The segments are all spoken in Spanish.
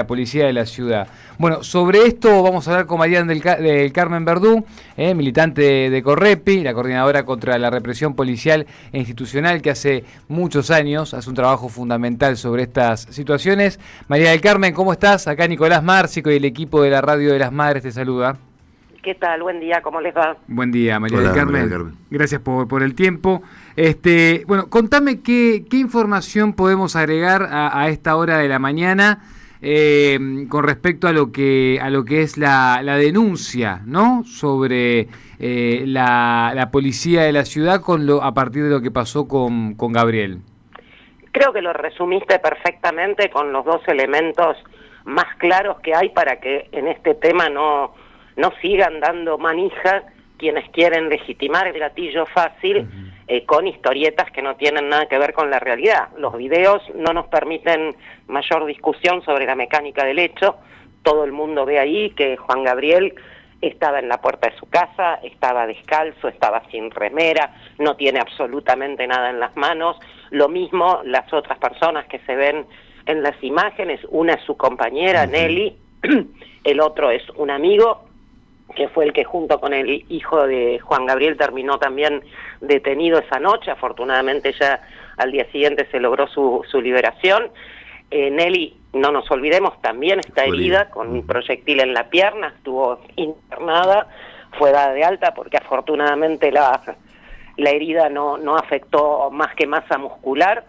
la policía de la ciudad. Bueno, sobre esto vamos a hablar con Marian del Carmen Verdú, militante de Correpi, la coordinadora contra la represión policial e institucional, que hace muchos años hace un trabajo fundamental sobre estas situaciones. María del Carmen, ¿cómo estás? Acá Nicolás Márcico y el equipo de la Radio de las Madres te saluda. ¿Qué tal? Buen día, ¿cómo les va? Buen día, María del Carmen. María del Carmen. Gracias por el tiempo. Bueno, contame qué información podemos agregar a esta hora de la mañana con respecto a lo que es la denuncia, ¿no? Sobre la policía de la ciudad a partir de lo que pasó con Gabriel. Creo que lo resumiste perfectamente con los dos elementos más claros que hay para que en este tema no sigan dando manija quienes quieren legitimar el gatillo fácil con historietas que no tienen nada que ver con la realidad. Los videos no nos permiten mayor discusión sobre la mecánica del hecho. Todo el mundo ve ahí que Juan Gabriel estaba en la puerta de su casa, estaba descalzo, estaba sin remera, no tiene absolutamente nada en las manos. Lo mismo las otras personas que se ven en las imágenes, una es su compañera, Nelly, el otro es un amigo, que fue el que junto con el hijo de Juan Gabriel terminó también detenido esa noche. Afortunadamente ya al día siguiente se logró su liberación. Nelly, no nos olvidemos, también está herida con un proyectil en la pierna, estuvo internada, fue dada de alta porque afortunadamente la herida no afectó más que masa muscular.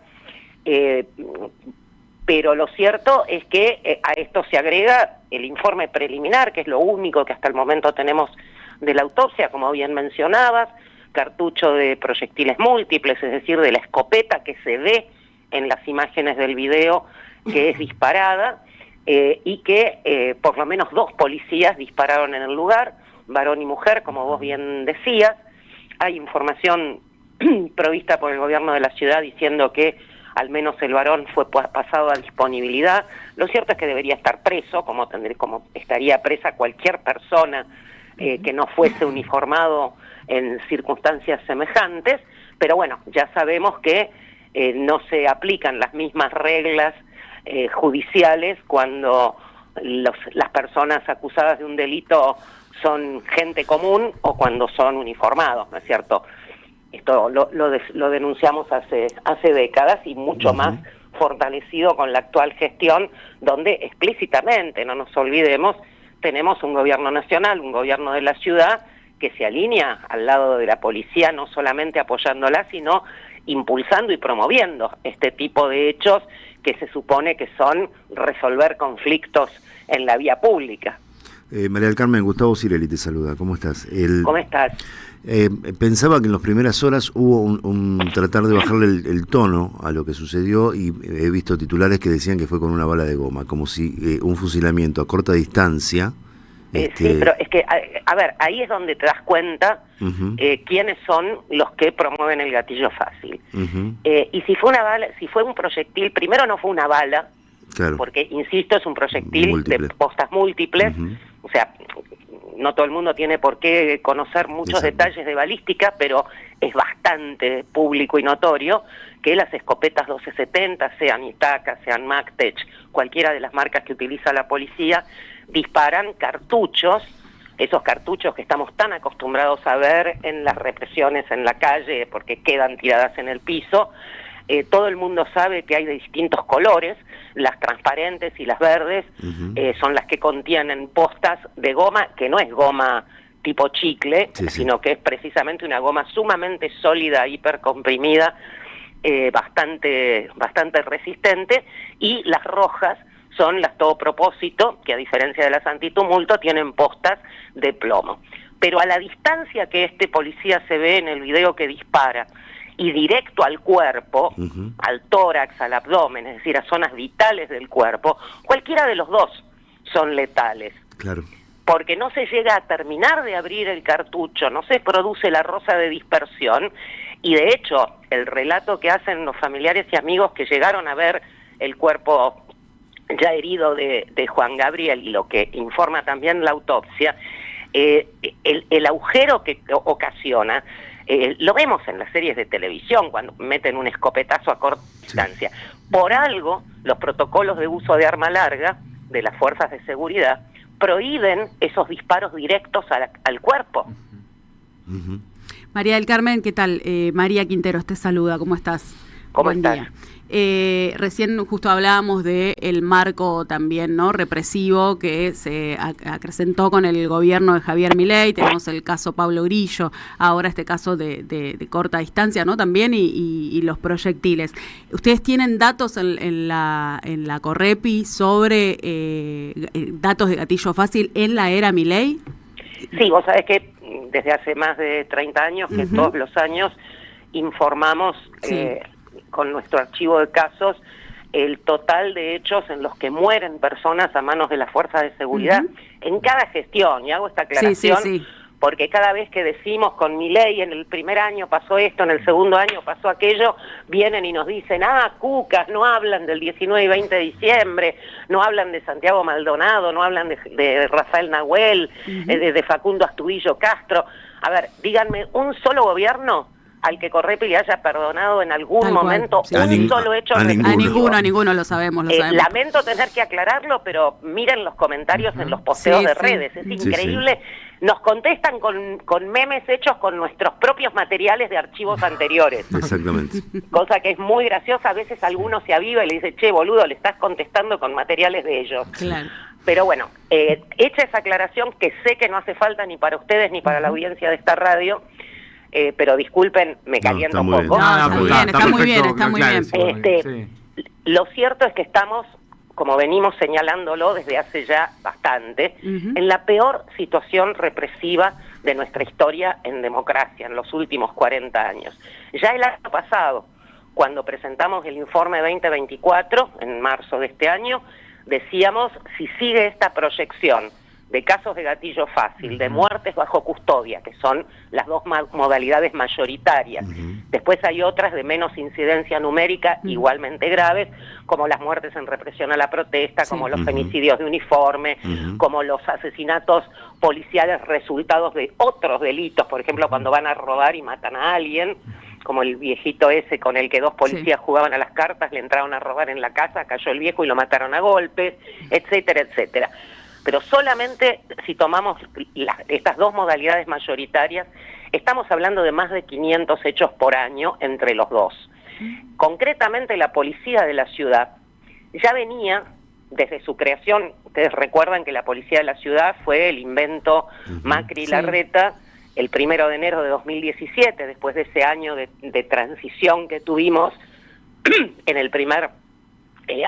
Pero lo cierto es que a esto se agrega el informe preliminar, que es lo único que hasta el momento tenemos de la autopsia, como bien mencionabas, cartucho de proyectiles múltiples, es decir, de la escopeta que se ve en las imágenes del video que es disparada, y que por lo menos 2 policías dispararon en el lugar, varón y mujer, como vos bien decías. Hay información provista por el gobierno de la ciudad diciendo que al menos el varón fue pasado a disponibilidad. Lo cierto es que debería estar preso, como estaría presa cualquier persona que no fuese uniformado en circunstancias semejantes, pero bueno, ya sabemos que no se aplican las mismas reglas judiciales cuando las personas acusadas de un delito son gente común o cuando son uniformados, ¿no es cierto? Esto lo denunciamos hace décadas y mucho más fortalecido con la actual gestión, donde explícitamente, no nos olvidemos, tenemos un gobierno nacional, un gobierno de la ciudad que se alinea al lado de la policía, no solamente apoyándola, sino impulsando y promoviendo este tipo de hechos que se supone que son resolver conflictos en la vía pública. María del Carmen, Gustavo Cirelli te saluda. ¿Cómo estás? ¿Cómo estás? Pensaba que en las primeras horas hubo un tratar de bajarle el tono a lo que sucedió y he visto titulares que decían que fue con una bala de goma, como si un fusilamiento a corta distancia. Sí, pero es que, a ver, ahí es donde te das cuenta quiénes son los que promueven el gatillo fácil. Y si fue una bala, si fue un proyectil, primero no fue una bala, claro, porque, insisto, es un proyectil múltiple, de postas múltiples, o sea, no todo el mundo tiene por qué conocer muchos detalles de balística, pero es bastante público y notorio que las escopetas 1270, sean Itaca, sean Magtech, cualquiera de las marcas que utiliza la policía, disparan cartuchos, esos cartuchos que estamos tan acostumbrados a ver en las represiones en la calle porque quedan tiradas en el piso. Todo el mundo sabe que hay de distintos colores, las transparentes y las verdes son las que contienen postas de goma, que no es goma tipo chicle, sino que es precisamente una goma sumamente sólida, hipercomprimida, bastante resistente, y las rojas son las todo propósito, que a diferencia de las antitumulto tienen postas de plomo. Pero a la distancia que este policía se ve en el video que dispara, y directo al cuerpo, al tórax, al abdomen, es decir, a zonas vitales del cuerpo, cualquiera de los dos son letales. Claro. Porque no se llega a terminar de abrir el cartucho, no se produce la rosa de dispersión, y de hecho, el relato que hacen los familiares y amigos que llegaron a ver el cuerpo ya herido de Juan Gabriel, y lo que informa también la autopsia, el agujero que ocasiona, lo vemos en las series de televisión cuando meten un escopetazo a corta distancia. Por algo, los protocolos de uso de arma larga de las fuerzas de seguridad prohíben esos disparos directos al cuerpo. María del Carmen, ¿qué tal? María Quinteros te saluda, ¿cómo estás? ¿Cómo estás? Día. Recién justo hablábamos del marco también, ¿no?, represivo que se acrecentó con el gobierno de Javier Milei. Tenemos el caso Pablo Grillo, ahora este caso de corta distancia, ¿no?, también, y los proyectiles. ¿Ustedes tienen datos en la Correpi sobre datos de gatillo fácil en la era Milei? Sí, vos sabés que desde hace más de 30 años, que todos los años informamos con nuestro archivo de casos el total de hechos en los que mueren personas a manos de las fuerzas de seguridad en cada gestión, y hago esta aclaración porque cada vez que decimos con Milei en el primer año pasó esto, en el segundo año pasó aquello, vienen y nos dicen, cucas, no hablan del 19 y 20 de diciembre, no hablan de Santiago Maldonado, no hablan de Rafael Nahuel, de Facundo Astudillo Castro. A ver, díganme un solo gobierno al que Correpi le haya perdonado en algún momento un solo hecho. A ninguno lo sabemos. Lamento tener que aclararlo, pero miren los comentarios en los posteos de redes, es increíble. Nos contestan con memes hechos con nuestros propios materiales de archivos anteriores. Exactamente. Cosa que es muy graciosa, a veces alguno se aviva y le dice, che, boludo, le estás contestando con materiales de ellos. Claro. Pero bueno, hecha esa aclaración, que sé que no hace falta ni para ustedes ni para la audiencia de esta radio, pero disculpen, me caliento un poco. Está muy bien. Lo cierto es que estamos, como venimos señalándolo desde hace ya bastante, en la peor situación represiva de nuestra historia en democracia, en los últimos 40 años. Ya el año pasado, cuando presentamos el informe 2024, en marzo de este año, decíamos, si sigue esta proyección de casos de gatillo fácil, de muertes bajo custodia, que son las dos modalidades mayoritarias. Después hay otras de menos incidencia numérica, igualmente graves, como las muertes en represión a la protesta, como los femicidios de uniforme, como los asesinatos policiales resultados de otros delitos, por ejemplo, cuando van a robar y matan a alguien, como el viejito ese con el que dos policías jugaban a las cartas, le entraron a robar en la casa, cayó el viejo y lo mataron a golpes, etcétera, etcétera. Pero solamente si tomamos estas dos modalidades mayoritarias, estamos hablando de más de 500 hechos por año entre los dos. Concretamente, la policía de la ciudad ya venía, desde su creación, ustedes recuerdan que la policía de la ciudad fue el invento Macri y Larreta, el 1 de enero de 2017, después de ese año de transición que tuvimos en el primer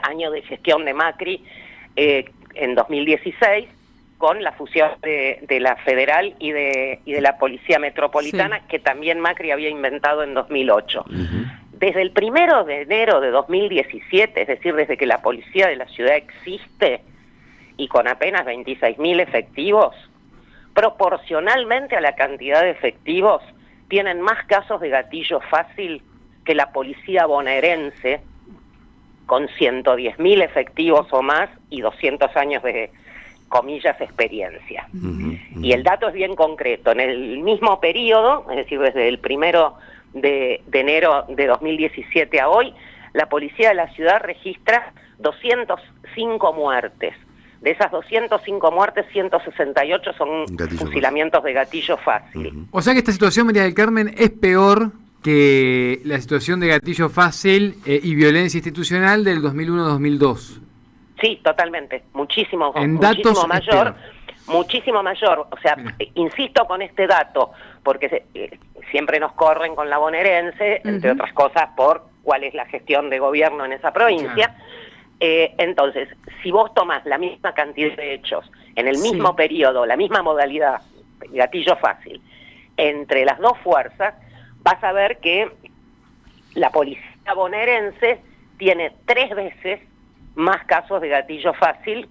año de gestión de Macri, en 2016, con la fusión de la federal y de la policía metropolitana, que también Macri había inventado en 2008. Desde el 1 de enero de 2017, es decir, desde que la policía de la ciudad existe, y con apenas 26.000 efectivos, proporcionalmente a la cantidad de efectivos, tienen más casos de gatillo fácil que la policía bonaerense, con 110.000 efectivos o más y 200 años de, comillas, experiencia. Y el dato es bien concreto. En el mismo periodo, es decir, desde el 1 de enero de 2017 a hoy, la policía de la ciudad registra 205 muertes. De esas 205 muertes, 168 son fusilamientos de gatillo fácil. O sea que esta situación, María del Carmen, es peor que la situación de gatillo fácil y violencia institucional del 2001-2002. Sí, totalmente. Muchísimo mayor. O sea, insisto con este dato, porque siempre nos corren con la bonaerense, entre otras cosas, por cuál es la gestión de gobierno en esa provincia. Entonces, si vos tomás la misma cantidad de hechos, en el mismo periodo, la misma modalidad, gatillo fácil, entre las dos fuerzas, vas a ver que la policía bonaerense tiene 3 veces más casos de gatillo fácil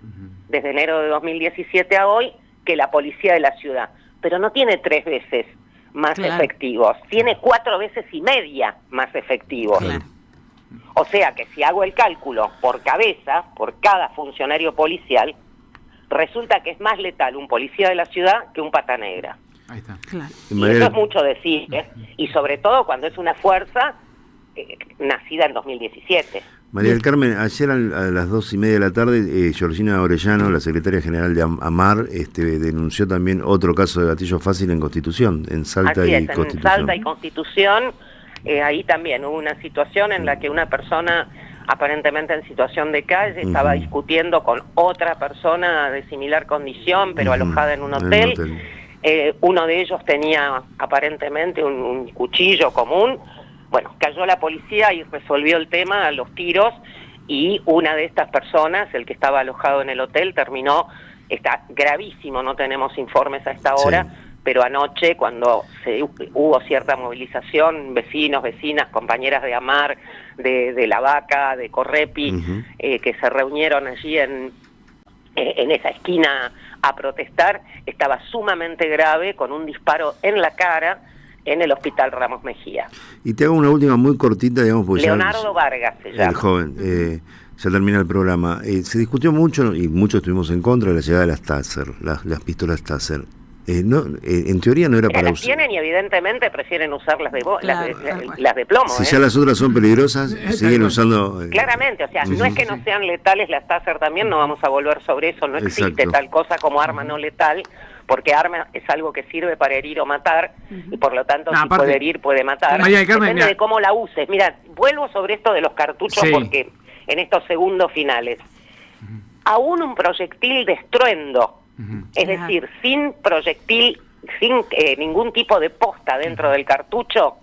desde enero de 2017 a hoy que la policía de la ciudad. Pero no tiene 3 veces más efectivos, tiene 4 veces y media más efectivos. O sea que si hago el cálculo por cabeza, por cada funcionario policial, resulta que es más letal un policía de la ciudad que un pata negra. Ahí está. Y eso es mucho decir, y sobre todo cuando es una fuerza nacida en 2017. María del Carmen, ayer a las 2:30 de la tarde, Georgina Orellano, la secretaria general de AMAR, denunció también otro caso de gatillo fácil en Constitución, en Salta Así es, y Constitución. En Salta y Constitución, ahí también hubo una situación en la que una persona, aparentemente en situación de calle, estaba discutiendo con otra persona de similar condición, pero alojada en un hotel. Uno de ellos tenía aparentemente un cuchillo común. Bueno, cayó la policía y resolvió el tema a los tiros, y una de estas personas, el que estaba alojado en el hotel, está gravísimo, no tenemos informes a esta hora, pero anoche cuando hubo cierta movilización, vecinos, vecinas, compañeras de AMAR, de La Vaca, de Correpi, que se reunieron allí en esa esquina a protestar, estaba sumamente grave, con un disparo en la cara, en el Hospital Ramos Mejía. Y te hago una última muy cortita, digamos, porque Leonardo Vargas se llama. El joven, ya termina el programa. Se discutió mucho, y muchos estuvimos en contra de la llegada de las Taser, las pistolas Taser. En teoría no era para las tienen y evidentemente prefieren usar las de plomo. Si ya las otras son peligrosas, siguen usando... Claramente, o sea, no es que no sean letales las Taser también, no vamos a volver sobre eso, no existe tal cosa como arma no letal, porque arma es algo que sirve para herir o matar, y por lo tanto si puede herir, puede matar. Depende de cómo la uses. Mira, vuelvo sobre esto de los cartuchos porque en estos segundos finales, aún un proyectil de estruendo, es decir, sin proyectil, sin ningún tipo de posta dentro del cartucho,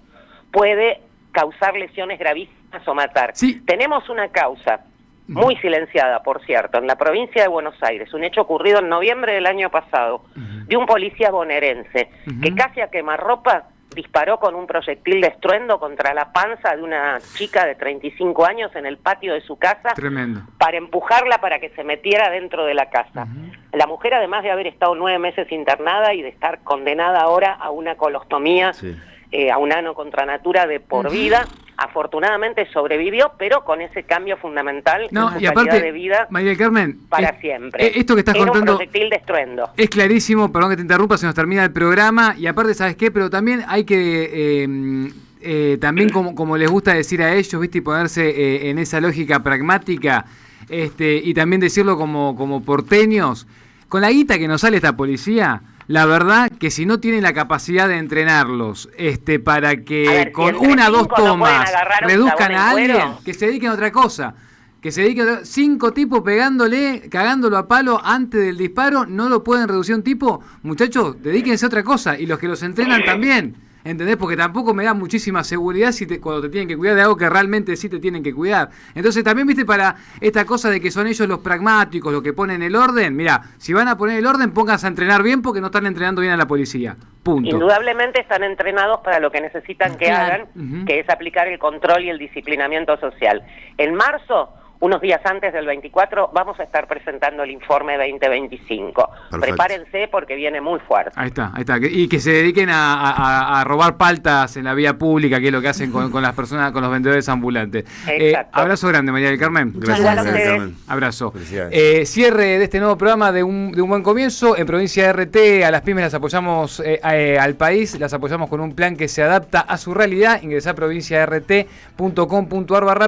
puede causar lesiones gravísimas o matar. Tenemos una causa muy silenciada, por cierto, en la provincia de Buenos Aires, un hecho ocurrido en noviembre del año pasado, de un policía bonaerense que casi a quemarropa disparó con un proyectil de estruendo contra la panza de una chica de 35 años en el patio de su casa. Tremendo. Para empujarla para que se metiera dentro de la casa. La mujer, además de haber estado 9 meses internada y de estar condenada ahora a una colostomía, a un ano contra natura de por vida, afortunadamente sobrevivió, pero con ese cambio fundamental en su calidad de vida, María del Carmen, para siempre. Esto que estás contando un proyectil de estruendo. Es clarísimo, perdón que te interrumpa, se nos termina el programa, y aparte, ¿sabes qué? Pero también hay que, también como les gusta decir a ellos, ¿viste? Y ponerse en esa lógica pragmática, y también decirlo como porteños, con la guita que nos sale esta policía, la verdad que si no tienen la capacidad de entrenarlos para que con una o dos tomas reduzcan a alguien, que se dediquen a otra cosa. Que se dediquen a 5 tipos pegándole, cagándolo a palo antes del disparo, no lo pueden reducir a un tipo. Muchachos, dedíquense a otra cosa, y los que los entrenan también. ¿Entendés? Porque tampoco me da muchísima seguridad cuando te tienen que cuidar de algo que realmente sí te tienen que cuidar. Entonces también, viste, para esta cosa de que son ellos los pragmáticos, los que ponen el orden, mira, si van a poner el orden, pónganse a entrenar bien, porque no están entrenando bien a la policía. Punto. Indudablemente están entrenados para lo que necesitan que hagan, que es aplicar el control y el disciplinamiento social. En marzo, unos días antes del 24, vamos a estar presentando el informe 2025. Perfecto. Prepárense porque viene muy fuerte. Ahí está. Y que se dediquen a robar paltas en la vía pública, que es lo que hacen con las personas, con los vendedores ambulantes. Abrazo grande, María del Carmen. Gracias, María del Carmen. Abrazo. Cierre de este nuevo programa de un buen comienzo. En Provincia RT, a las pymes las apoyamos, al país las apoyamos con un plan que se adapta a su realidad. Ingresá a provinciart.com.ar/.